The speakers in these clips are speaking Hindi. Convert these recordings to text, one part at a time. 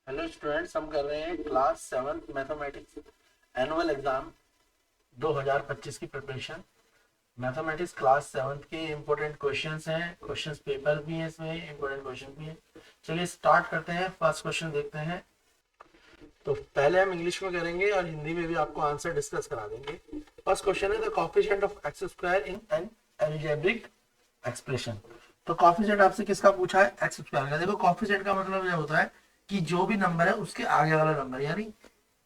हेलो स्टूडेंट्स, हम कर रहे हैं क्लास 7 मैथमेटिक्स एनुअल एग्जाम 2025 की प्रिपरेशन। मैथमेटिक्स क्लास 7 के इम्पोर्टेंट क्वेश्चंस हैं, क्वेश्चंस पेपर भी हैं, इसमें इम्पोर्टेंट क्वेश्चन भी हैं। चलिए स्टार्ट करते हैं। फर्स्ट क्वेश्चन देखते हैं। तो पहले हम इंग्लिश में करेंगे और हिंदी में भी आपको आंसर डिस्कस करा देंगे। फर्स्ट क्वेश्चन है the coefficient of x square in an algebraic expression. तो कोएफिशिएंट आपसे किसका पूछा है? एक्स स्क्वायर का। देखो कोएफिशिएंट का मतलब ये होता है कि जो भी नंबर है उसके आगे वाला नंबर, यानी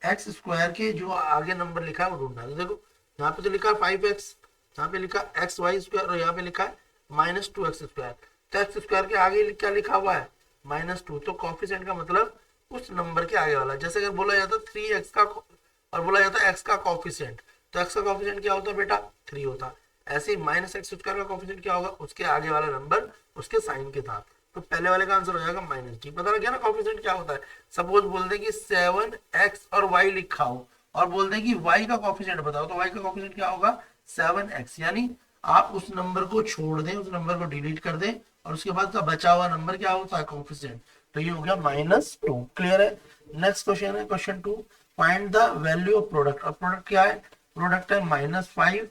एक्स स्क्वायर के जो आगे नंबर लिखा है वो ढूंढना है। तो देखो यहाँ पे तो लिखा है 5x, यहाँ पे लिखा है एक्स वाई स्क्वायर और यहाँ पे लिखा है -2x स्क्वायर। तो एक्स स्क्वायर के आगे क्या लिखा हुआ है? -2। तो कोएफिशिएंट का मतलब उस नंबर के आगे वाला। जैसे अगर बोला जाता 3x का और बोला जाता x का कोएफिशिएंट, तो x का कोएफिशिएंट क्या होता बेटा? 3 होता। ऐसे ही -x² का कोएफिशिएंट क्या होगा? उसके आगे वाला नंबर उसके साइन के साथ। तो पहले वाले का आंसर हो जाएगा -g। पता लग गया ना कोएफिशिएंट क्या होता है। सपोज बोल दें कि 7x और y लिखा हो और बोल दें कि y का कोएफिशिएंट बताओ, तो y का कोएफिशिएंट क्या होगा? 7x। यानी आप उस नंबर को छोड़ दें, उस नंबर को डिलीट कर दें और उसके बाद का बचा हुआ नंबर क्या होता है? कोएफिशिएंट। तो ये हो गया -2। क्लियर है। नेक्स्ट क्वेश्चन है question 2। Find the value of product. और प्रोडक्ट क्या है? प्रोडक्ट है -5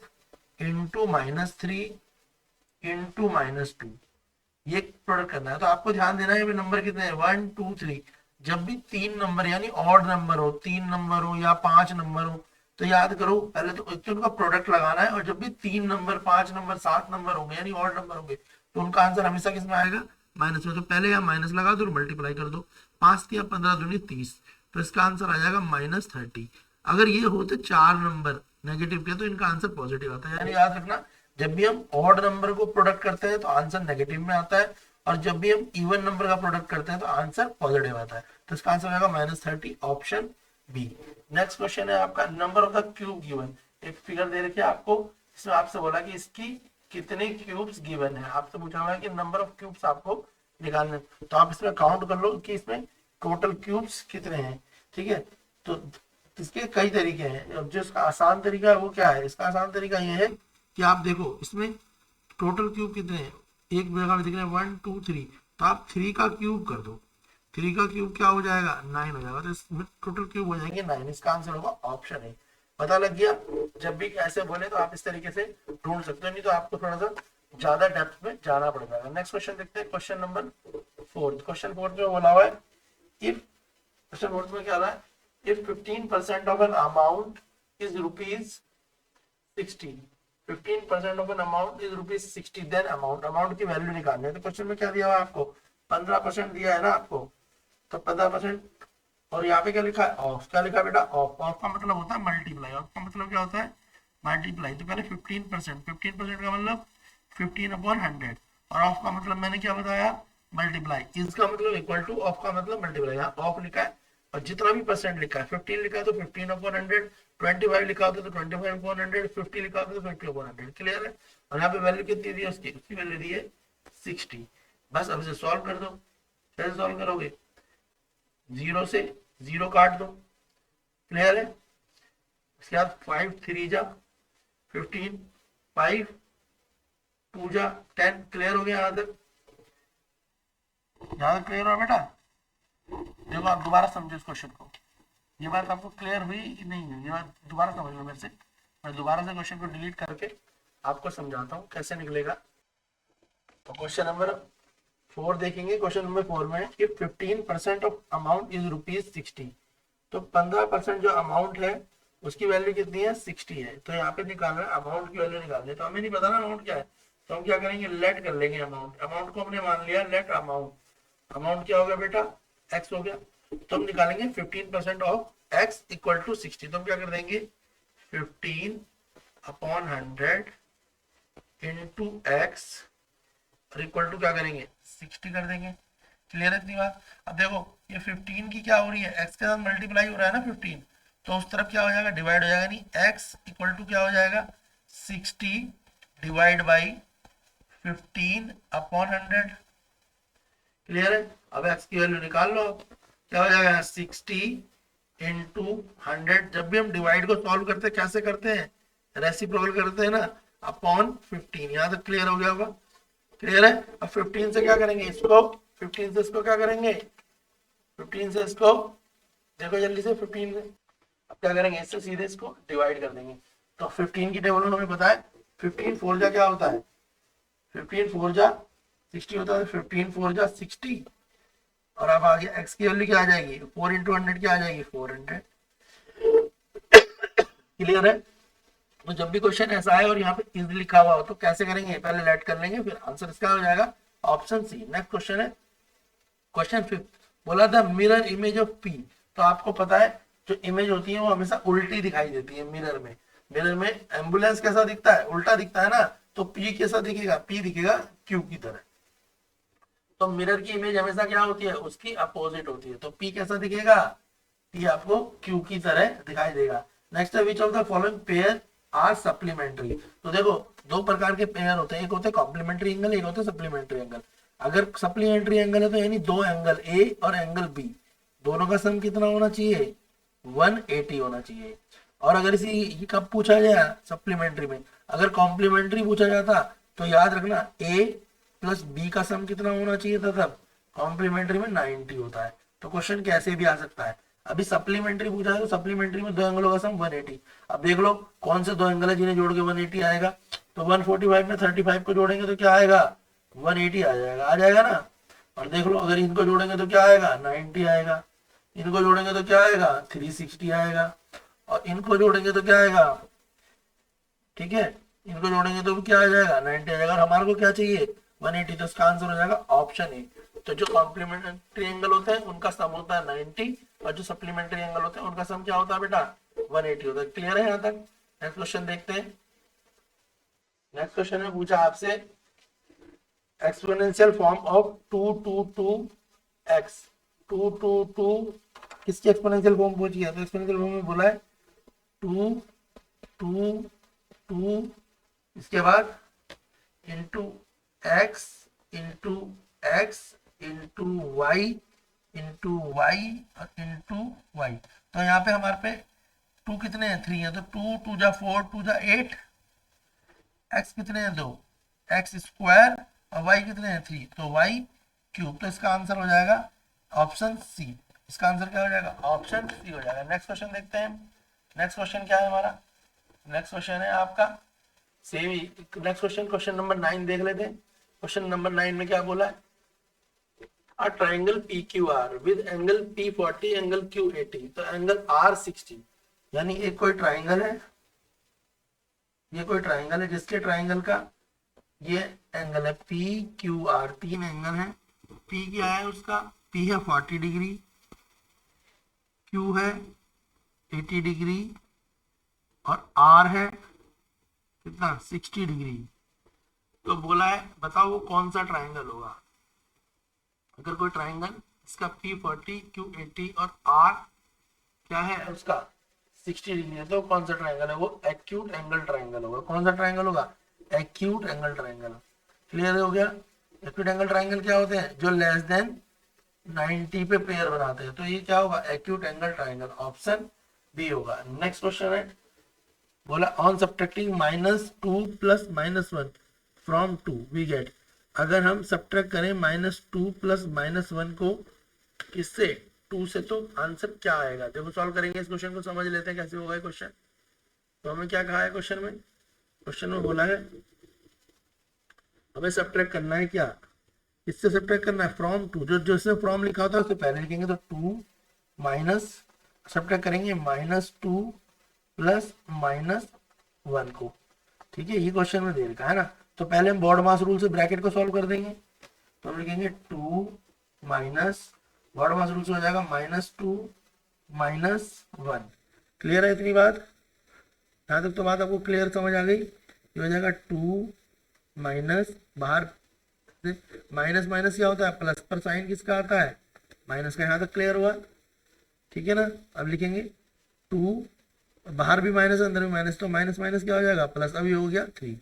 इंटू -3 इंटू -2। ये प्रोडक्ट करना है। तो आपको ध्यान देना है नंबर कितने हैं? 1 2 3। जब भी तीन नंबर यानी ऑड नंबर हो, 3 नंबर हो या 5 नंबर हो, तो याद करो पहले तो एक तो उनका प्रोडक्ट लगाना है। और जब भी 3 नंबर 5 नंबर 7 नंबर होंगे यानी ऑड नंबर होंगे, तो उनका आंसर हमेशा किस में आएगा? माइनस में। तो पहले यहाँ माइनस लगा दो, मल्टीप्लाई कर दो। 5×3 = 15 × 2 = 30। तो इसका आंसर आ जाएगा -30। अगर ये होते 4 नंबर नेगेटिव के तो इनका आंसर पॉजिटिव आता है। यानी याद रखना, जब भी हम ऑड नंबर को प्रोडक्ट करते हैं तो आंसर नेगेटिव में आता है, और जब भी हम इवन नंबर का प्रोडक्ट करते हैं तो आंसर पॉजिटिव आता है। तो इसका आंसर आएगा -30, ऑप्शन बी। नेक्स्ट क्वेश्चन है आपका number of the cube given. एक फिगर दे रखी है आपको, इसमें आपसे बोला कि इसकी कितने क्यूब्स गिवन है। आपसे पूछा हुआ है कि नंबर ऑफ क्यूब्स आपको निकालने। तो आप इसमें काउंट कर लो कि इसमें टोटल क्यूब्स कितने हैं। ठीक है। तो इसके कई तरीके हैं। अब जो इसका आसान तरीका है वो क्या है? इसका आसान तरीका ये है कि आप देखो इसमें टोटल क्यूब कितने हैं। एक जगह में दिख रहे हैं 1 2 3, तो आप 3 का क्यूब कर दो। 3 का क्यूब क्या हो जाएगा? 9 हो जाएगा। तो इसमें टोटल क्यूब हो जाएंगे 9। इसका आंसर होगा ऑप्शन ए। पता लग गया। जब भी ऐसे बोले तो आप इस तरीके से ढूंढ सकते हो, नहीं तो आपको थोड़ा सा ज्यादा डेप्थ में जाना पड़ जाएगा। नेक्स्ट क्वेश्चन देखते हैं, क्वेश्चन नंबर 4। क्वेश्चन 4 में बोला हुआ है इफ, क्वेश्चन 4 में क्या रहा है? If 15% of an amount is ₹60, 15% of an amount is ₹60, then amount, amount की वैल्यू निकालनी है। तो क्वेश्चन में क्या दिया हुआ है आपको? 15% दिया है ना आपको, तो 15%। और यहाँ पे क्या लिखा है? ऑफ। क्या लिखा है बेटा? ऑफ। ऑफ का मतलब होता है मल्टीप्लाई। ऑफ का मतलब क्या होता है? मल्टीप्लाई। तो पहले 15%, 15% का मतलब 15/100, और ऑफ का मतलब मैंने क्या बताया? मल्टीप्लाई। इसका मतलब इक्वल टू, ऑफ का मतलब मल्टीप्लाई। यहाँ ऑफ लिखा है और जितना भी परसेंट लिखा है, 15 लिखा है तो 15/100, 25 लिखा होता है तो 25/100, 50 लिखा होता है तो 50/100। क्लियर है। और यहाँ पे वैल्यू कितनी दी है उसकी? उसकी वैल्यू दी है 60। बस अब इसे सॉल्व कर दो। कैसे सॉल्व करोगे? 0 से 0 काट दो। क्लियर है। उसके बाद 5 3 जा 15, 5 2 जा 10। क्लियर हो गया यहाँ तक? यहाँ तक क्लियर हो बेटा? देखो आप दोबारा समझो इस क्वेश्चन को। ये बात आपको क्लियर हुई कि नहीं हुई? ये बात दोबारा समझ लो मेरे से। मैं दोबारा से क्वेश्चन को डिलीट करके आपको समझाता हूँ कैसे निकलेगा। तो क्वेश्चन नंबर 4 देखेंगे। क्वेश्चन नंबर 4 में इफ 15% ऑफ अमाउंट इज ₹60, तो 15% जो अमाउंट है उसकी वैल्यू कितनी है? 60 है। तो यहाँ पे निकालना है, अमाउंट की वैल्यू निकालनी है। तो हमें नहीं पता ना अमाउंट क्या है, तो हम क्या करेंगे? लेट कर लेंगे अमाउंट। अमाउंट को हमने मान लिया लेट अमाउंट। अमाउंट क्या हो गया बेटा? एक्स हो गया। तो हम निकालेंगे 15% ऑफ एक्स इक्वल टू 60। तो हम क्या कर देंगे? 15/100 इंटू एक्स इक्वल टू क्या करेंगे? 60 कर देंगे। क्लियर है इतनी बात? अब देखो ये 15 की क्या हो रही है? एक्स के साथ मल्टीप्लाई हो रहा है ना 15, तो उस तरफ क्या हो जाएगा? डिवाइड हो जाएगा। नहीं, एक्स इक्वल टू क्या हो जाएगा? 60 डिवाइड बाई 15/100। क्लियर है। अब एक्स की वैल्यू निकाल लो। क्या हो जाएगा? 60 इंटू 100। जब भी हम डिवाइड को सॉल्व करते हैं कैसे करते हैं? रेसिप्रोकल करते हैं ना, अपॉन 15। यहाँ तक क्लियर हो गया होगा? क्लियर है। अब 15 से क्या करेंगे? इसको 15 से इसको क्या करेंगे? 15 से इसको देखो जल्दी से, 15 से अब क्या करेंगे, इससे सीधे इसको डिवाइड कर देंगे। तो 15 की टेबल में हमें पता है 15 4 जा क्या होता है, 15 4 जा 60 होता है, 15 4 जा 60। और अब आगे x की वैल्यू क्या आ जाएगी, 4 इंटू 100 क्या आ जाएगी, 400। क्लियर है। तो जब भी क्वेश्चन ऐसा है और यहाँ पे इज लिखा हुआ हो तो कैसे करेंगे, पहले लेट कर लेंगे, फिर आंसर इसका हो जाएगा ऑप्शन सी। नेक्स्ट क्वेश्चन है क्वेश्चन 5, बोला था मिरर इमेज ऑफ पी। तो आपको पता है जो इमेज होती है वो हमेशा उल्टी दिखाई देती है मिरर में। मिरर में एम्बुलेंस कैसा दिखता है, उल्टा दिखता है ना, तो पी कैसा दिखेगा, पी दिखेगा क्यू की तरह। तो मिरर की इमेज हमेशा क्या होती है, उसकी अपोजिट होती है। तो पी कैसा दिखेगा, पी आपको क्यू की तरह दिखाई देगा। नेक्स्ट है which of the following pair are supplementary. तो देखो दो प्रकार के पेयर होते हैं, एक होते हैं कॉम्प्लीमेंट्री एंगल, एक होते हैं सप्लीमेंट्री एंगल। अगर सप्लीमेंट्री एंगल है तो यानी दो एंगल ए और एंगल बी, दोनों का सम कितना होना चाहिए, 180 होना चाहिए। और अगर इसी कब पूछा गया सप्लीमेंट्री में, अगर कॉम्प्लीमेंट्री पूछा जाता तो याद रखना ए प्लस बी का सम कितना होना चाहिए था, तब कॉम्प्लीमेंट्री में 90 होता है। तो क्वेश्चन कैसे भी आ सकता है। अभी सप्लीमेंट्री पूछा है तो सप्लीमेंट्री में दो एंगलों का सम 180। अब देख लो कौन से दो एंगल है जिन्हें जोड़ के 180 आएगा। तो 145 में 35 को जोड़ेंगे तो क्या आएगा, 180 आ जाएगा ना। और देख लो अगर इनको जोड़ेंगे तो क्या आएगा, 90 आएगा। इनको जोड़ेंगे तो क्या आएगा, 360 आएगा। और इनको जोड़ेंगे तो क्या आएगा, ठीक है, इनको जोड़ेंगे तो क्या आ जाएगा, 90 आ जाएगा। और हमारे को क्या चाहिए, 180। तो इसका आंसर हो जाएगा ऑप्शन ए। तो जो कॉम्प्लीमेंट्री एंगल होते हैं उनका सम होता है 90, और जो सप्लीमेंट्री एंगल होते हैं उनका सम क्या होता है बेटा, 180 होता है। क्लियर है यहाँ तक। नेक्स्ट क्वेश्चन देखते हैं। नेक्स्ट क्वेश्चन में पूछा आपसे एक्सपोनेंशियल फॉर्म ऑफ 2 2 2 x। 2 2 2 किसकी एक्सपोनेंशियल फॉर्म पूछी है, तो एक्सपोनेंशियल फॉर्म में बोला है 2 2 2 इसके बाद into x into x into y into y और इंटू वाई। तो यहाँ पे हमारे पे 2 कितने हैं, 3 है। तो 2 2 जा 4 2 जा 8, एक्स कितने हैं 2, एक्स स्क्वायर, और वाई कितने हैं 3, तो वाई क्यूब। तो इसका आंसर हो जाएगा ऑप्शन सी। इसका आंसर क्या हो जाएगा, ऑप्शन सी हो जाएगा। नेक्स्ट क्वेश्चन देखते हैं। नेक्स्ट क्वेश्चन क्या है हमारा, नेक्स्ट क्वेश्चन है आपका सेम ही। नेक्स्ट क्वेश्चन, क्वेश्चन नंबर 9 देख लेते हैं। क्वेश्चन नंबर 9 में क्या बोला है, a triangle PQR with angle P40 angle Q80। तो एंगल R60, यानी एक कोई ट्रायंगल है, ये कोई ट्रायंगल है जिसके ट्रायंगल का ये एंगल है PQR, 3 एंगल है। P क्या है उसका, P है 40 डिग्री, Q है 80 डिग्री, और R है कितना, 60 डिग्री। तो बोला है बताओ वो कौन सा ट्रायंगल होगा। अगर कोई ट्रायंगल इसका P40 Q80 और R क्या है उसका 60 डिग्री है, तो कौन सा ट्रायंगल है, वो एक्यूट एंगल ट्रायंगल होगा। कौन सा ट्रायंगल होगा, एक्यूट एंगल ट्रायंगल। क्लियर हो गया। एक्यूट एंगल ट्रायंगल क्या होते हैं, जो लेस देन 90 पे पेयर बनाते हैं। तो ये क्या होगा, acute angle triangle, option B होगा। नेक्स्ट क्वेश्चन है, बोला on subtracting -2 plus -1 from 2 we get. अगर हम सब्ट्रैक्ट करें -2 प्लस -1 को किससे, 2 से, तो आंसर क्या आएगा। देखो सॉल्व करेंगे इस क्वेश्चन को, समझ लेते हैं कैसे होगा ये क्वेश्चन। तो हमें क्या कहा है क्वेश्चन में, क्वेश्चन में बोला है हमें सब्ट्रैक्ट करना है, क्या इससे सब्ट्रैक्ट करना है, फ्रॉम 2। जो इसमें फ्रॉम लिखा होता है उससे पहले लिखेंगे। तो 2 माइनस सब्ट्रैक्ट करेंगे -2 प्लस -1 को। ठीक है, ये क्वेश्चन में दे रखा है ना। तो पहले हम बॉड मास रूल से ब्रैकेट को सॉल्व कर देंगे। तो हम लिखेंगे 2 माइनस बॉड मास रूल से हो जाएगा -2 -1। क्लियर है इतनी बात, यहाँ तक तो बात आपको क्लियर समझ आ गई। ये हो जाएगा 2 माइनस, बाहर माइनस माइनस क्या होता है, प्लस पर साइन किसका आता है, माइनस का। यहाँ तक क्लियर हुआ, ठीक है ना। अब लिखेंगे 2, बाहर भी माइनस अंदर भी माइनस, तो माइनस माइनस क्या हो जाएगा, प्लस। अभी हो गया 3,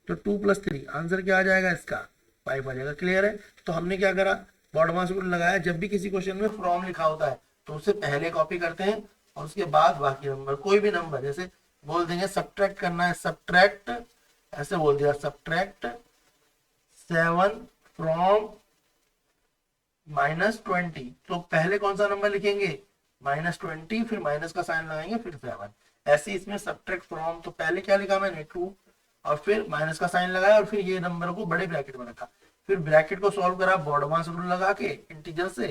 तो 2 + 3 आंसर क्या आ जाएगा इसका, 5 आ जाएगा। क्लियर है। तो हमने क्या करा, बॉड मास रूल लगाया। जब भी किसी क्वेश्चन में फ्रॉम लिखा होता है तो उससे पहले कॉपी करते हैं और उसके बाद बाकी नंबर, कोई भी नंबर, जैसे बोल देंगे सब्ट्रैक्ट करना है, सब्ट्रैक्ट ऐसे बोल दिया, सब्ट्रैक्ट 7 फ्रॉम -20, तो पहले कौन सा नंबर लिखेंगे, -20, फिर माइनस का साइन लगाएंगे, फिर 7। ऐसे इसमें सब्ट्रैक्ट फ्रॉम, तो पहले क्या लिखा मैंने 2, और फिर माइनस का साइन लगाया, और फिर ये नंबर को बड़े ब्रैकेट में रखा, फिर ब्रैकेट को सॉल्व करा बॉडमास रूल लगा के इंटीजर से,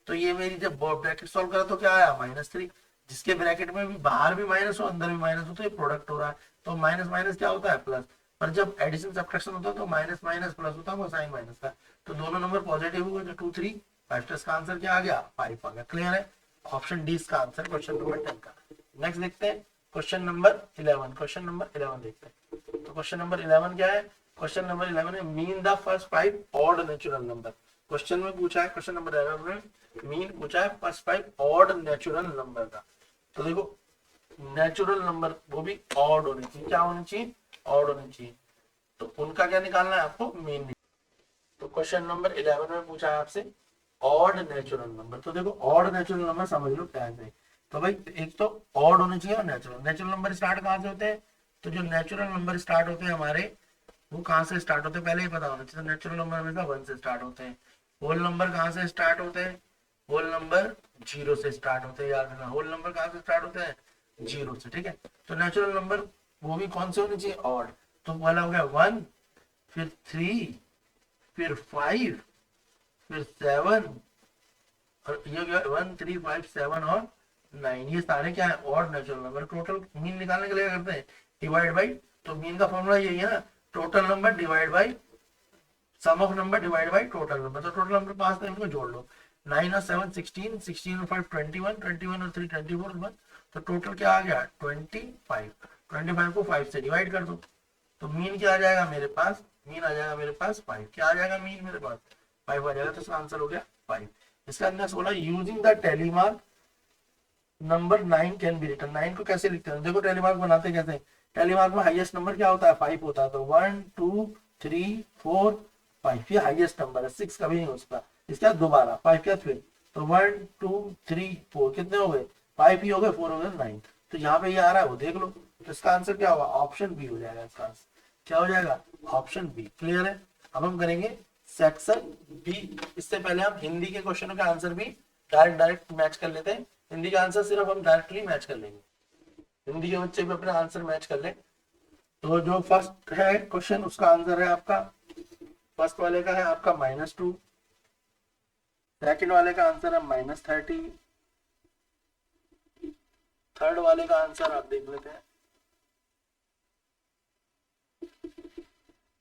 तो ये मेरी जब ब्रैकेट सॉल्व करा तो क्या आया -3, जिसके ब्रैकेट में भी बाहर भी माइनस हो अंदर भी माइनस हो तो ये प्रोडक्ट हो रहा है, तो माइनस माइनस क्या होता है प्लस, पर जब एडिशन सब्ट्रैक्शन होता है तो माइनस माइनस प्लस होता है, वो साइन माइनस का, तो दोनों नंबर पॉजिटिव हुए, तो 2 3 5 का आंसर क्या आ गया 5 आ गया। क्लियर है, ऑप्शन डी इसका आंसर क्वेश्चन नंबर 10 का। नेक्स्ट देखते हैं क्वेश्चन नंबर 11, क्वेश्चन नंबर 11 देखते हैं। तो क्वेश्चन नंबर 11 क्या है, क्वेश्चन नंबर 11 में mean the first 5 odd natural number, question में पूछा है, क्वेश्चन नंबर 11 में मीन पूछा है फर्स्ट 5 ऑड नेचुरल नंबर का। तो देखो नेचुरल नंबर वो भी ऑड होने चाहिए, क्या होनी चाहिए, ऑड होनी चाहिए, तो उनका क्या निकालना है आपको, मीन। तो क्वेश्चन नंबर 11 में पूछा है आपसे ऑड नेचुरल नंबर, तो देखो ऑड नेचुरल नंबर समझ लो क्या है। तो भाई एक तो ऑड होने चाहिए और नेचुरल, नेचुरल नंबर स्टार्ट कहाँ से होते हैं, तो जो नेचुरल नंबर स्टार्ट होते हैं हमारे वो कहाँ से स्टार्ट होते हैं पहले ही पता होना चाहिए, तो नेचुरल नंबर हमेशा 1 से स्टार्ट होते हैं। होल नंबर कहाँ से स्टार्ट होते हैं, होल नंबर 0 से स्टार्ट होते हैं, याद रखना होल नंबर कहाँ से स्टार्ट होते हैं 0 से, ठीक है। तो नेचुरल नंबर वो भी कौन से होने चाहिए, ऑड, तो पहला हो गया 1, फिर 3, फिर 5, फिर 7, और ये क्या 1 3 5 7 और 9, ये सारे क्या है odd natural number. Total mean निकालने के लिए करते हैं डिवाइड बाई, तो मीन का फॉर्मूला यही है ना, total number divide by sum of number divide by total number, तो टोटल नंबर 5 तो इनको जोड़ लो, 9 और 7 16, 16 और 5 21, 21 और 3 24, तो टोटल क्या आ गया 25, 25 को 5 से डिवाइड कर दो, तो मीन क्या आ जाएगा मेरे पास, मीन आ जाएगा मेरे पास 5, क्या आ जाएगा मीन मेरे पास 5 आ जाएगा, तो इसका आंसर हो गया 5। इसका नेक्स्ट बोला using the tally mark number 9 can be written, 9 को कैसे लिखते हैं, देखो टेलीमार्क बनाते कैसे, टेलीमार्क में हाईएस्ट नंबर क्या होता है 5 होता है, तो 1 2 3 4 5 ये हाईएस्ट नंबर है, 6 कभी नहीं हो सकता, इसका दोबारा 5 क्या फिर, तो 1 2 3 4 कितने हो गए 5 ही हो गए, 4 हो गए 9, तो यहाँ पे ये आ रहा है वो देख लो, तो इसका आंसर क्या होगा ऑप्शन बी हो जाएगा, इसका आंसर क्या हो जाएगा ऑप्शन बी। क्लियर है, अब हम करेंगे सेक्शन बी, इससे पहले हम हिंदी के क्वेश्चनों का आंसर भी डायरेक्ट मैच कर लेते हैं, हिंदी का आंसर सिर्फ हम डायरेक्टली मैच कर लेंगे, हिंदी के बच्चे भी अपना आंसर मैच कर ले। तो जो फर्स्ट है क्वेश्चन उसका आंसर है आपका, फर्स्ट वाले का है आपका -2, सेकंड वाले का आंसर है -30, थर्ड वाले का आंसर आप देख लेते हैं,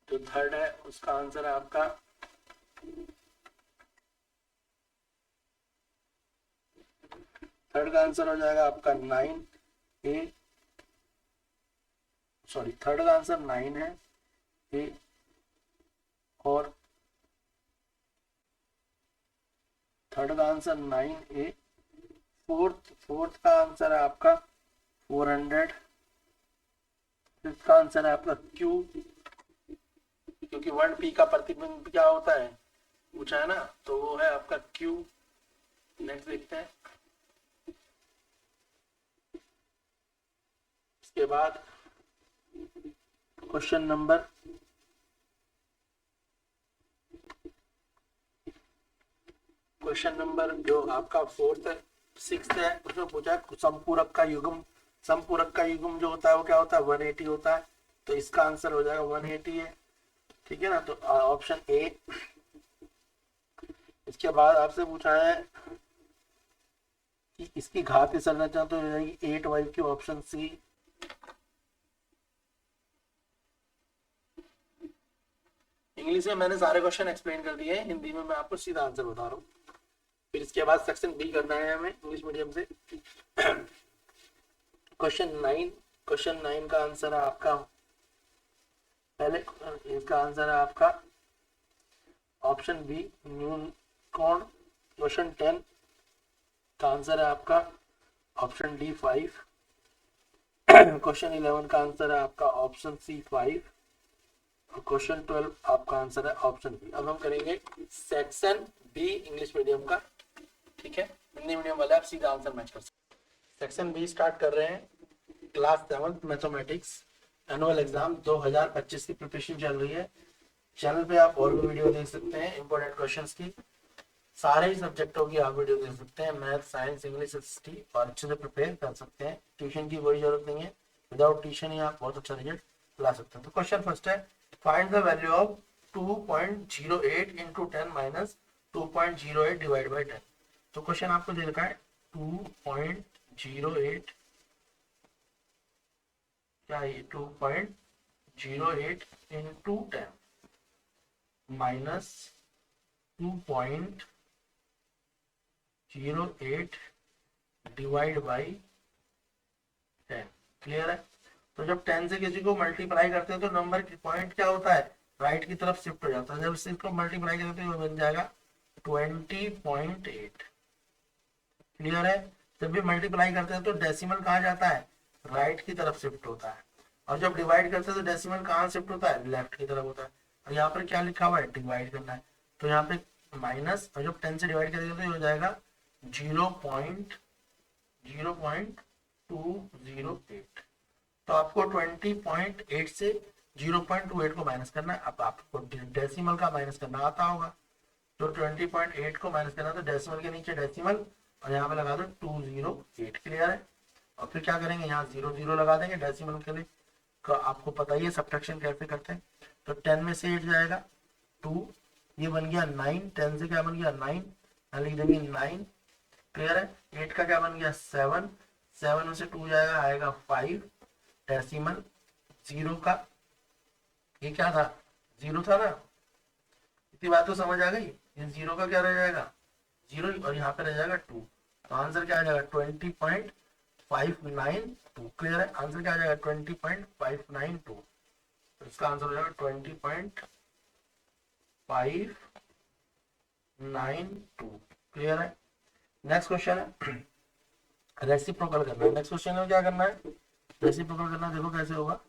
जो थर्ड है उसका आंसर है आपका थर्ड का आंसर हो जाएगा आपका 9A, सॉरी थर्ड का आंसर 9 है ए, और थर्ड का आंसर 9A, फोर्थ का आंसर है आपका 400, फिफ्थ का आंसर है आपका Q, क्योंकि 1P का प्रतिबिंब क्या होता है पूछा है ना, तो वो है आपका Q। नेक्स्ट देखते हैं, इसके बाद क्वेश्चन नंबर जो आपका फोर्थ है 6th है, उसमें पूछा है संपूरक का युग्म, संपूरक का युग्म जो होता है वो क्या होता है 180 होता है, तो इसका आंसर हो जाएगा 180 है, ठीक है ना, तो ऑप्शन ए। इसके बाद आपसे पूछा है कि इसकी घातीय संरचना तो हो जाएगी 8y की, ऑप्शन सी। इंग्लिश में मैंने सारे क्वेश्चन एक्सप्लेन कर दिए हैं, हिंदी में मैं आपको सीधा आंसर बता रहा हूँ। फिर इसके बाद सेक्शन बी करना है हमें इंग्लिश मीडियम से। क्वेश्चन 9 का आंसर है आपका, पहले इसका आंसर है आपका ऑप्शन बी न्यून कोण। क्वेश्चन 10 का आंसर है आपका ऑप्शन डी 5। क्वेश्चन 11 का आंसर है आपका ऑप्शन सी 5, और क्वेश्चन 12 आपका आंसर है ऑप्शन बी। अब हम करेंगे सेक्शन बी इंग्लिश मीडियम का, ठीक है, हिंदी मीडियम वाले आप सीधा आंसर मैच कर सकते हैं। सेक्शन बी स्टार्ट कर रहे हैं, क्लास 7 मैथमेटिक्स एनुअल एग्जाम 2025 की प्रिपरेशन चल रही है। चैनल पे आप और भी वीडियो देख सकते हैं इंपॉर्टेंट क्वेश्चंस की। सारे ही सब्जेक्टों की आप वीडियो देख सकते हैं, मैथ, साइंस, इंग्लिश, हिस्ट्री, और अच्छे से प्रिपेयर कर सकते हैं। ट्यूशन की कोई जरूरत नहीं है, विदाउट ट्यूशन ही आप बहुत अच्छा रिजल्ट ला सकते हैं। तो क्वेश्चन फर्स्ट है, find the value of 2.08 into 10 minus 2.08 divide by 10। तो क्वेश्चन आपको दे रखा है 2.08, क्या है 2.08 into 10 minus 2.08 divide by 10। Clear है? तो जब 10 से किसी को मल्टीप्लाई करते हैं तो नंबर की पॉइंट क्या होता है, राइट की तरफ शिफ्ट हो जाता है। जब इसको मल्टीप्लाई करते हैं तो बन जाएगा 20.8। क्लियर है? जब भी मल्टीप्लाई करते हैं तो डेसिमल कहाँ जाता है, राइट की तरफ शिफ्ट होता है, और जब डिवाइड करते हैं तो डेसिमल कहाँ शिफ्ट होता है, लेफ्ट की तरफ होता है। और यहाँ पर क्या लिखा हुआ है, डिवाइड करना है, तो यहाँ पे माइनस, और जब 10 से डिवाइड करेंगे तो ये हो जाएगा 0.208। तो आपको 20.8 से 0.28 को माइनस करना है। अब आपको डेसिमल का माइनस करना आता होगा, तो 20.8 को माइनस करना, तो डेसिमल के नीचे डेसिमल, और यहाँ पे लगा दो 208। क्लियर है? और फिर क्या करेंगे, यहाँ 0 लगा देंगे डेसिमल के लिए। तो आपको पता ही है सब्ट्रैक्शन कैसे करते हैं। तो 10 में से 8 जाएगा 2, ये बन गया 9, 10 से क्या बन गया 9, लिख देंगे 9। क्लियर है? 8 का क्या बन गया 7, 7 में से 2 जाएगा, आएगा 5, डेसिमल 0 का, ये क्या था 0 था ना, इतनी बात तो समझ आ गई। ये 0 का क्या रह जाएगा 0, और यहाँ पे रह जाएगा 2, तो आंसर क्या आ जाएगा 20.592। क्लियर है? आंसर क्या आ जाएगा 20.592। तो इसका आंसर हो जाएगा 20.592। क्लियर है? नेक्स्ट क्वेश्चन है रेसिप्रोकल करना है। नेक्स्ट क्वेश्चन में क्या करना है, रेसिप्रोकल करना है। देखो कैसे होगा,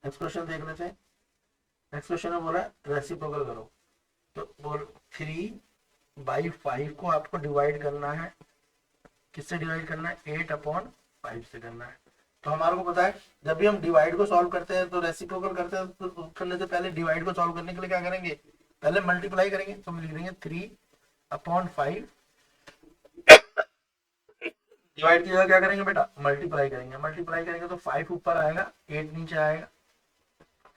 नेक्स्ट क्वेश्चन देख लेते हैं। नेक्स्ट क्वेश्चन में बोला रेसिप्रोकल करो, तो बोल 3/5 को आपको डिवाइड करना है, किससे डिवाइड करना है, 8/5 से करना है। तो हमारे को पता है जब भी हम डिवाइड को सॉल्व करते हैं, तो रेसिप्रोकल करते हैं, तो करने से पहले डिवाइड को सॉल्व करने के लिए क्या करेंगे, पहले मल्टीप्लाई करेंगे। तो हम लिख देंगे 3/5, डिवाइड किया क्या करेंगे बेटा, मल्टीप्लाई करेंगे। मल्टीप्लाई करेंगे तो 5 ऊपर आएगा, 8 नीचे आएगा,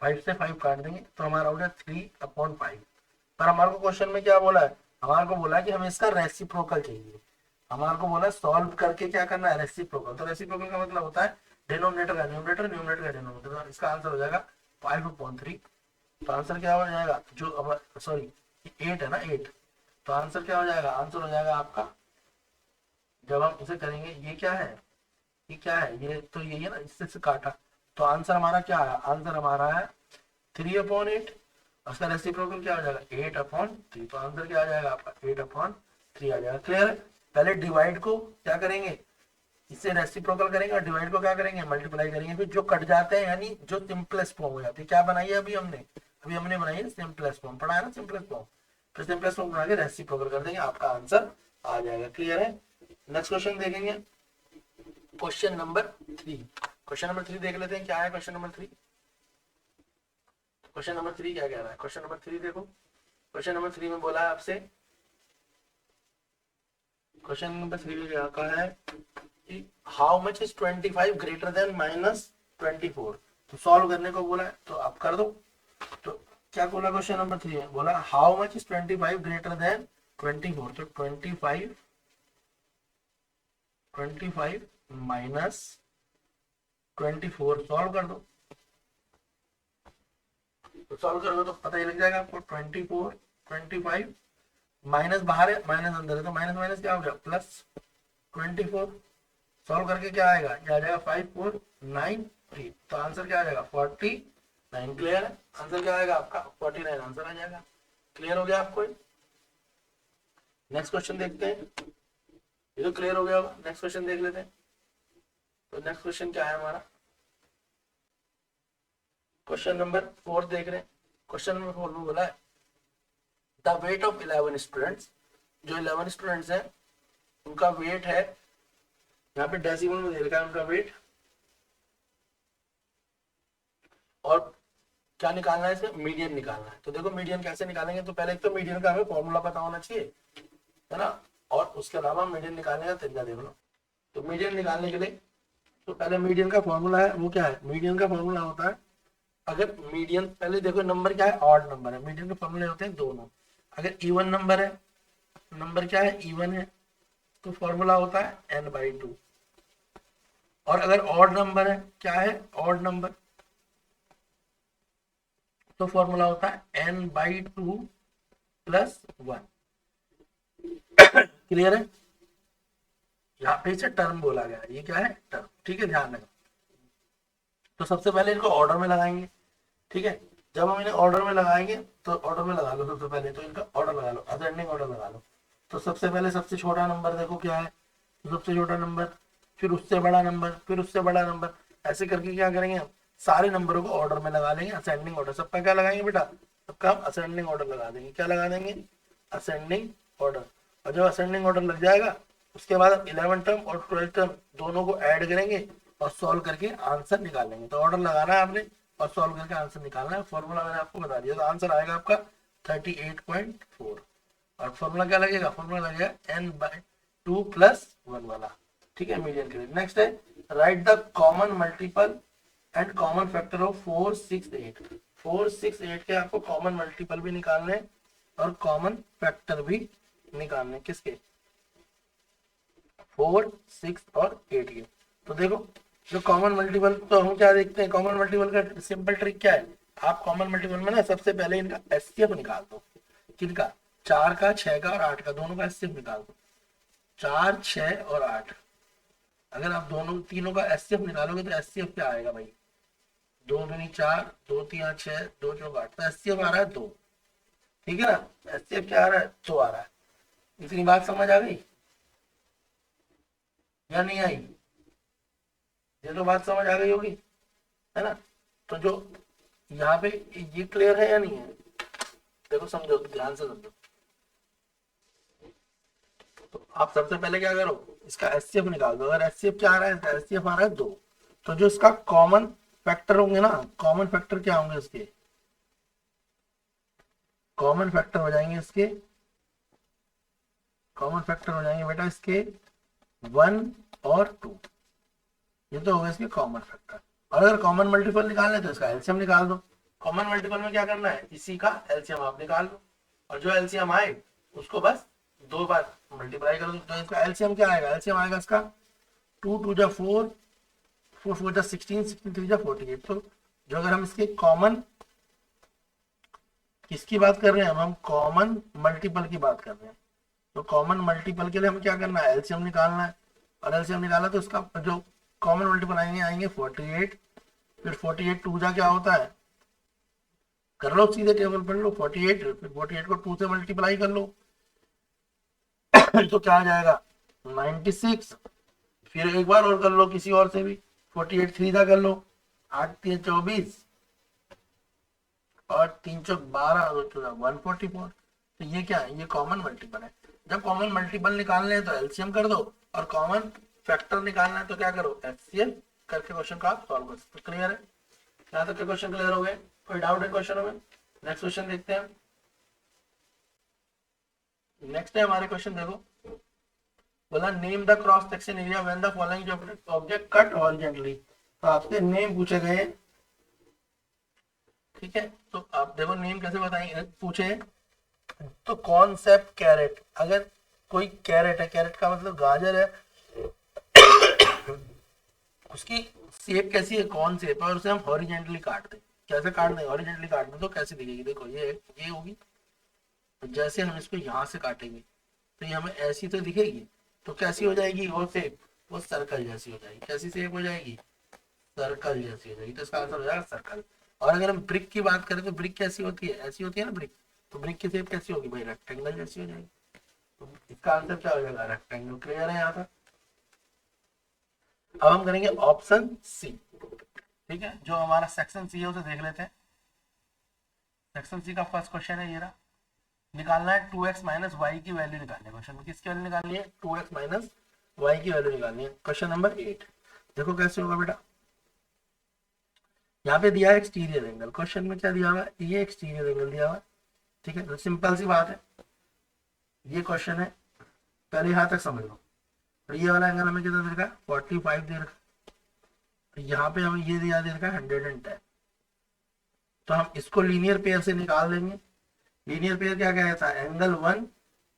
5 से 5 काट देंगे, तो हमारा हो गया 3/5। पर हमारे को क्वेश्चन में क्या बोला है, हमारे को बोला है कि हमें इसका रेसिप्रोकल चाहिए। हमारे को बोला सॉल्व करके क्या करना है, रेसिप्रोकल। तो रेसिप्रोकल का मतलब होता है डिनोमिनेटर का न्यूमरेटर, न्यूमरेटर का डिनोमिनेटर। इसका आंसर हो जाएगा 5/3। तो आंसर क्या हो जाएगा, जो सॉरी 8 है ना 8, तो आंसर क्या हो जाएगा, आंसर हो जाएगा आपका, जब हम इसे करेंगे, ये क्या है, ये क्या है, ये तो यही है ना, इससे से काटा, तो आंसर हमारा क्या है, आंसर हमारा है 3/8। उसका रेसिप्रोकल क्या हो जाएगा 8/3। तो आंसर क्या आ जाएगा आपका 8/3 आ जाएगा। क्लियर है? पहले डिवाइड को क्या करेंगे, इससे रेसिप्रोकल करेंगे, और डिवाइड को क्या करेंगे, मल्टीप्लाई करेंगे। फिर जो कट जाते हैं, यानी जो सिंपलेस्ट फॉर्म हो जाती है, क्या बनाई है अभी हमने बनाई है सिंपलेस्ट फॉर्म, पढ़ा है ना सिंपलेस्ट फॉर्म। फिर सिंपलेस्ट फॉर्म बना के रेसिप्रोकल कर देंगे, आपका आंसर आ जाएगा। क्लियर है? नेक्स्ट क्वेश्चन देखेंगे, क्वेश्चन नंबर 3। क्वेश्चन नंबर 3 देख लेते हैं, क्या है क्वेश्चन नंबर 3। क्वेश्चन नंबर 3 क्या कह रहा है, क्वेश्चन नंबर 3 देखो। क्वेश्चन नंबर 3 में बोला है आपसे, क्वेश्चन नंबर 3 में क्या कहा है कि how much is 25 greater than -24। तो सॉल्व करने को बोला है, तो आप कर दो। तो क्या बोला क्वेश्चन नंबर 3 में, बोला how much is 25 greater than 24। तो 25 माइनस 24 सॉल्व कर दो। तो सॉल्व करोगे तो पता ही लग जाएगा आपको। 24 25 माइनस बाहर है, माइनस अंदर है, तो माइनस माइनस क्या हो गया प्लस 24। सॉल्व करके क्या आएगा, ये आ जाएगा 5493। तो आंसर क्या आ जाएगा 49। क्लियर है? आंसर क्या आएगा आपका 49 आंसर आ जाएगा। क्लियर हो गया आपको? नेक्स्ट क्वेश्चन देखते हैं। ये तो क्लियर हो गया होगा, नेक्स्ट क्वेश्चन देख लेते हैं। तो नेक्स्ट क्वेश्चन क्या है हमारा, क्वेश्चन नंबर 4 देख रहे हैं। क्वेश्चन नंबर 4 में बोला है द वेट ऑफ 11 स्टूडेंट्स। जो 11 स्टूडेंट्स हैं उनका वेट है, यहाँ पे डेसिमल में दे रखा है उनका वेट, और क्या निकालना है इसका, मीडियन निकालना है। तो देखो मीडियन कैसे निकालेंगे, तो पहले एक तो मीडियन का हमें फॉर्मूला पता होना चाहिए, है ना, और उसके अलावा मीडियन निकालने का तरीका देख लो। तो मीडियन निकालने के लिए तो पहले मीडियन का फॉर्मूला है, वो क्या है, मीडियन का फॉर्मूला होता है, अगर मीडियन पहले देखो नंबर क्या है, ऑड नंबर है, मीडियन के फॉर्मूले होते हैं दोनों। अगर इवन नंबर है, नंबर क्या है, इवन है, तो फॉर्मूला होता है n/2। और अगर ऑड नंबर है, क्या है, ऑड नंबर, तो फॉर्मूला होता है n/2 + 1। क्लियर है, यहाँ पे इसे टर्म बोला गया, ये क्या है, टर्म, ठीक है, ध्यान रखना। तो सबसे पहले इनको ऑर्डर में लगाएंगे, ठीक है। जब हम इन्हें ऑर्डर में लगाएंगे तो ऑर्डर में लगा लो, सबसे पहले तो इनका ऑर्डर लगा लो, असेंडिंग ऑर्डर लगा लो। तो सबसे पहले सबसे छोटा नंबर देखो क्या है, तो सबसे छोटा नंबर, फिर उससे बड़ा नंबर, फिर उससे बड़ा नंबर, ऐसे करके क्या करेंगे हम, सारे नंबरों को ऑर्डर में लगा लेंगे, असेंडिंग ऑर्डर। सबका क्या लगाएंगे बेटा, सबका हम असेंडिंग ऑर्डर लगा देंगे। क्या लगा देंगे, असेंडिंग ऑर्डर। और जब असेंडिंग ऑर्डर लग जाएगा उसके बाद हम 11 टर्म और 12 टर्म दोनों को ऐड करेंगे और सॉल्व करके आंसर निकालेंगे। तो ऑर्डर लगाना है आपने और सॉल्व करके आंसर निकालना है। फॉर्मूला मैंने आपको बता दिया, तो आंसर आएगा आपका 38.4। और फॉर्मूला क्या लगेगा, फॉर्मूला लगेगा n/2 + 1 वाला, ठीक है, मीडियन के लिए। नेक्स्ट है right the common multiple and common factor of 4, 6, 8। 4, 6, 8 के आपको कॉमन मल्टीपल भी निकालने और कॉमन फैक्टर भी निकालने, किसके, 4, 6 और 8 के। तो देखो जो कॉमन मल्टीपल, तो हम क्या देखते हैं, कॉमन मल्टीपल का सिंपल ट्रिक क्या है, आप कॉमन मल्टीपल में ना सबसे पहले इनका एचसीएफ निकाल दो। किनका, 4 का, 6 का और 8 का, दोनों का एचसीएफ निकाल दो। 4, 6 और 8, अगर आप दोनों तीनों का एचसीएफ निकालोगे तो एचसीएफ क्या आएगा भाई, 2 दूनी 4, 2 3 6, 2 4 8, तो एचसीएफ आ रहा है 2, ठीक है ना। एचसीएफ क्या आ रहा है, 2 आ रहा है। इतनी बात समझ आ गई या नहीं आई, ये तो बात समझ आ गई होगी, है ना। तो जो यहाँ पे ये क्लियर है या नहीं है, देखो समझो, ध्यान से समझो। तो आप सबसे पहले क्या करो, इसका एचसीएफ निकाल दो। अगर एचसीएफ क्या आ रहा है, एचसीएफ आ रहा है 2, तो जो इसका कॉमन फैक्टर होंगे ना, कॉमन फैक्टर क्या होंगे इसके, कॉमन फैक्टर हो जाएंगे इसके, कॉमन फैक्टर हो जाएंगे बेटा इसके 1 और 2, ये तो होगा इसके कॉमन फैक्टर। और अगर कॉमन मल्टीपल निकालना है तो इसका एलसीएम निकाल दो। कॉमन मल्टीपल में क्या करना है, इसी का एलसीएम आप निकाल लो, और जो एलसीएम आए उसको बस 2 बार मल्टीप्लाई कर दो। तो इसका एलसीएम क्या आएगा, एलसीएम आएगा इसका 2 2 जा 4, 4 4 जा 16, 16 3 जा 48। तो जो अगर हम इसके कॉमन, किसकी बात कर रहे हैं हम कॉमन मल्टीपल की बात कर रहे हैं। तो कॉमन मल्टीपल के लिए हम क्या करना है, एलसीएम निकालना है। और एलसीएम निकाला तो उसका जो कॉमन मल्टीपल आएंगे 48, फिर 48 2 जा क्या होता है, कर लो सीधे टेबल पढ़ लो, 48, फिर 48 को 2 से मल्टीप्लाई कर लो तो क्या आ जाएगा 96। फिर एक बार और कर लो किसी और से भी, 48 3 जा कर लो, 8 3 24 और 3 चौक 12 144। तो ये क्या है, ये कॉमन मल्टीपल है। जब कॉमन मल्टीपल निकालने हैं तो एलसीएम कर दो, और कॉमन फैक्टर निकालना है तो क्या करो, एचसीएफ करके क्वेश्चन का सॉल्व कर सकते। क्लियर है, यहाँ तक के क्वेश्चन क्लियर हो गए, कोई डाउट है क्वेश्चन में। नेक्स्ट क्वेश्चन देखते हैं। नेक्स्ट है हमारे क्वेश्चन, देखो बोला name the cross section area when the following object cut horizontally. तो आपसे नेम पूछे गए, ठीक है। तो आप देखो नेम कैसे बताएंगे, पूछे तो कॉन्सेप्ट कैरेट, अगर कोई कैरेट है, कैरेट का मतलब गाजर है, उसकी शेप कैसी है, कौन शेप है, और उसे हम हॉरिजॉन्टली काट दें। कैसे काट दें, हॉरिजॉन्टली काट दें तो कैसे दिखेगी, देखो ये होगी। तो जैसे हम इसको यहाँ से काटेंगे तो ये हमें ऐसी तो दिखेगी, तो कैसी हो जाएगी वो शेप, वो सर्कल जैसी हो जाएगी। कैसी शेप हो जाएगी, सर्कल जैसी हो जाएगी। तो इसका आंसर हो जाएगा सर्कल। और अगर हम ब्रिक की बात करें तो ब्रिक कैसी होती है, ऐसी होती है ना ब्रिक, तो ब्रिक की शेप कैसी होगी भाई, रेक्टेंगल जैसी हो जाएगी। तो इसका आंसर क्या हो जाएगा, रेक्टेंगल। क्लियर है यहाँ तक। अब हम करेंगे ऑप्शन सी, ठीक है। जो हमारा सेक्शन सी है उसे देख लेते हैं। सेक्शन सी का फर्स्ट क्वेश्चन है, ये रहा, निकालना है 2x माइनस वाई की वैल्यू निकालनी है। क्वेश्चन में किसकी वैल्यू निकालनी है, 2x माइनस वाई की वैल्यू निकालनी है। क्वेश्चन नंबर 8 देखो कैसे होगा बेटा। यहाँ पे दिया है एक्सटीरियर एंगल, क्वेश्चन में क्या दिया हुआ है, ये एक्सटीरियर एंगल दिया हुआ है, ठीक है। तो सिंपल सी बात है, ये क्वेश्चन है, पहले यहाँ तक समझ लो। और ये वाला एंगल हमें कितना दे रखा है, 45 दे रखा है। तो यहाँ पे हमें ये दिया दे रखा है 110। तो हम इसको लीनियर पेयर से निकाल देंगे। लीनियर पेयर क्या कहता है, एंगल 1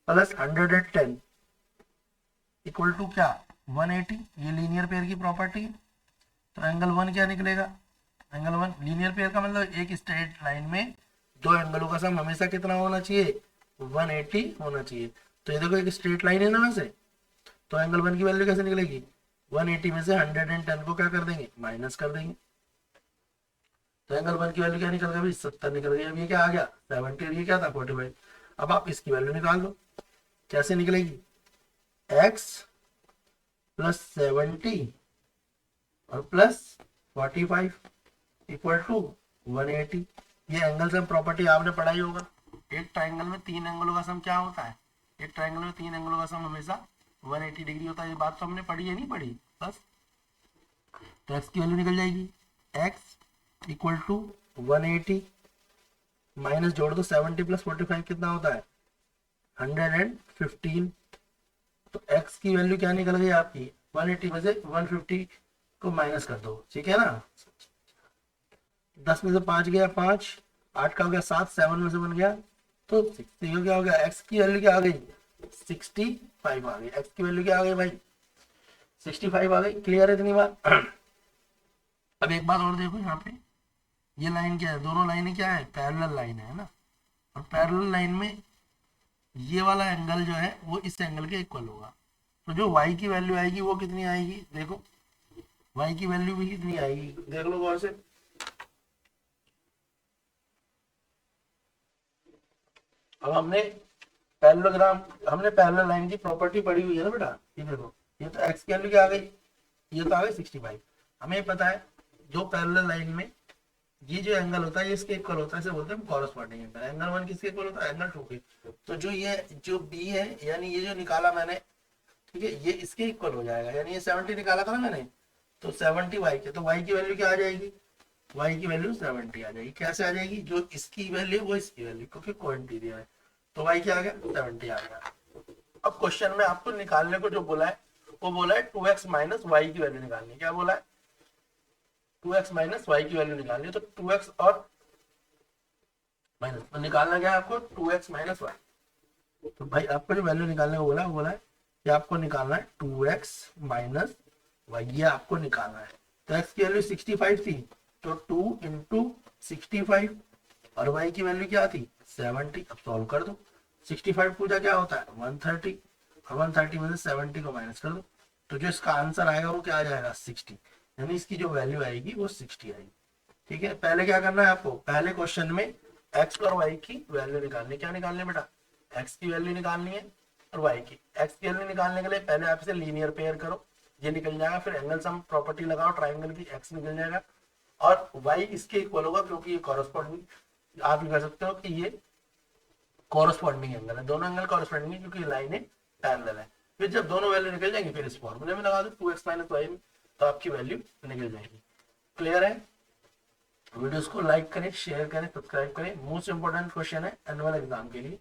प्लस 110 इक्वल टू क्या, 180। ये लीनियर पेयर की प्रॉपर्टी है। तो एंगल 1 क्या निकलेगा, एंगल 1 लीनियर पेयर का मतलब एक स्ट्रेट लाइन में दो एंगलों का सम हमेशा कितना होना चाहिए, 180 होना चाहिए। तो ये देखो एक स्ट्रेट लाइन है ना वैसे, तो एंगल 1 की वैल्यू कैसे निकलेगी, 180 में से 110 को क्या कर देंगे, माइनस कर देंगे। तो एंगल 1 की वैल्यू क्या निकल गई, 70 निकल गई। अब ये क्या आ गया 70 और ये क्या था 45। अब आप इसकी वैल्यू निकाल लो, कैसे निकलेगी, x प्लस 70 और प्लस 45 इक्वल टू 180। ये एंगल सम प्रॉपर्टी आपने पढ़ाई होगा। एक ट्राइंगल में तीन एंगलों का सम क्या होता है, एक ट्राइंगल में तीन एंगलों का सम हमेशा 180 डिग्री होता है। ये बात तो हमने पढ़ी है, नहीं पढ़ी बस। तो x की वैल्यू निकल जाएगी, x इक्वल टू 180 माइनस जोड़ दो 70 प्लस 45 कितना होता है 115। तो x की वैल्यू क्या निकल गई आपकी, 180 में से 150 को माइनस कर दो, ठीक है ना। 10 में से 5 गया 5, 8 का हो गया 7, 7 में से 1 गया तो 60 क्या हो गया, x की वैल्यू क्या आ गई 65 आ गई। x की वैल्यू क्या आ गई भाई 65 आ गई। क्लियर है इतनी बात। अब एक बात और देखो, यहाँ पे ये लाइन क्या है, दोनों लाइनें क्या है, पैरेलल लाइन है ना। और पैरेलल लाइन में ये वाला एंगल जो है वो इस एंगल के इक्वल होगा। तो जो y की वैल्यू आएगी वो कितनी आएगी, देखो y की वैल्यू भी कितनी आएगी, देख लो गौर से। अब हमने पैरेललोग्राम, हमने पैरेलल लाइन की प्रॉपर्टी पढ़ी हुई है ना बेटा। ये देखो, ये तो x की वैल्यू क्या आ गई, ये तो आ गई 65। हमें पता है जो पैरेलल लाइन में ये जो एंगल होता है ये इसके इक्वल होता है, इसे बोलते हैं कॉरस्पॉन्डिंग एंगल। एंगल 1 किसके इक्वल होता है, एंगल 2 के। तो जो ये जो b है, यानी ये जो निकाला मैंने, ठीक है, ये इसके इक्वल हो जाएगा। यानी ये 70 निकाला था ना मैंने, तो 70 y के, तो y की वैल्यू क्या आ जाएगी, y की वैल्यू 70 आ जाएगी। कैसे आ जाएगी, जो इसकी वैल्यू वो इसकी वैल्यू, क्योंकि क्वांटिटी दिया है। तो y क्या आ गया 70 आ गया। अब क्वेश्चन में आपको निकालने को जो बोला है वो बोला है 2x माइनस वाई की वैल्यू निकालनी। क्या बोला है, 2x माइनस वाई की वैल्यू निकालनी है। तो 2x और माइनस तो निकालना क्या है आपको, 2x माइनस वाई। तो भाई आपको जो वैल्यू निकालने को बोला, वो बोला है कि आपको निकालना है 2x माइनस वाई, ये आपको निकालना है। तो x की वैल्यू 65 थी, तो 2 इंटू 65 और y की वैल्यू क्या थी 70। अब सॉल्व कर दो, 65 पूजा क्या होता है 130, और 130 में से 70 को माइनस कर दो, तो जो इसका आंसर आएगा वो क्या आ जाएगा 60। यानी इसकी जो वैल्यू आएगी वो 60 आएगी। ठीक है, पहले क्या करना है आपको, पहले क्वेश्चन में x और y की वैल्यू निकालनी। क्या निकालनी है बेटा, x की वैल्यू निकालनी है और y की। x की वैल्यू निकालने के लिए पहले आप इसे लीनियर पेयर करो, ये निकल जाएगा। फिर एंगल सम प्रॉपर्टी लगाओ ट्राइंगल की, x निकल जाएगा और y इसके इक्वल होगा, क्योंकि ये कॉरस्पॉन्डिंग, आप ये कह सकते हो कि ये कॉरस्पॉन्डिंग एंगल है। दोनों एंगल कॉरस्पॉन्डिंग है क्योंकि लाइनें पैरेलल है। फिर जब दोनों वैल्यू निकल जाएंगी फिर इस फॉर्मूले में लगा दो 2x माइनस वाई में, तो आपकी वैल्यू निकल जाएगी। क्लियर है। वीडियोस को लाइक करें, शेयर करें, सब्सक्राइब करें। मोस्ट इंपोर्टेंट क्वेश्चन है एनुअल एग्जाम के लिए।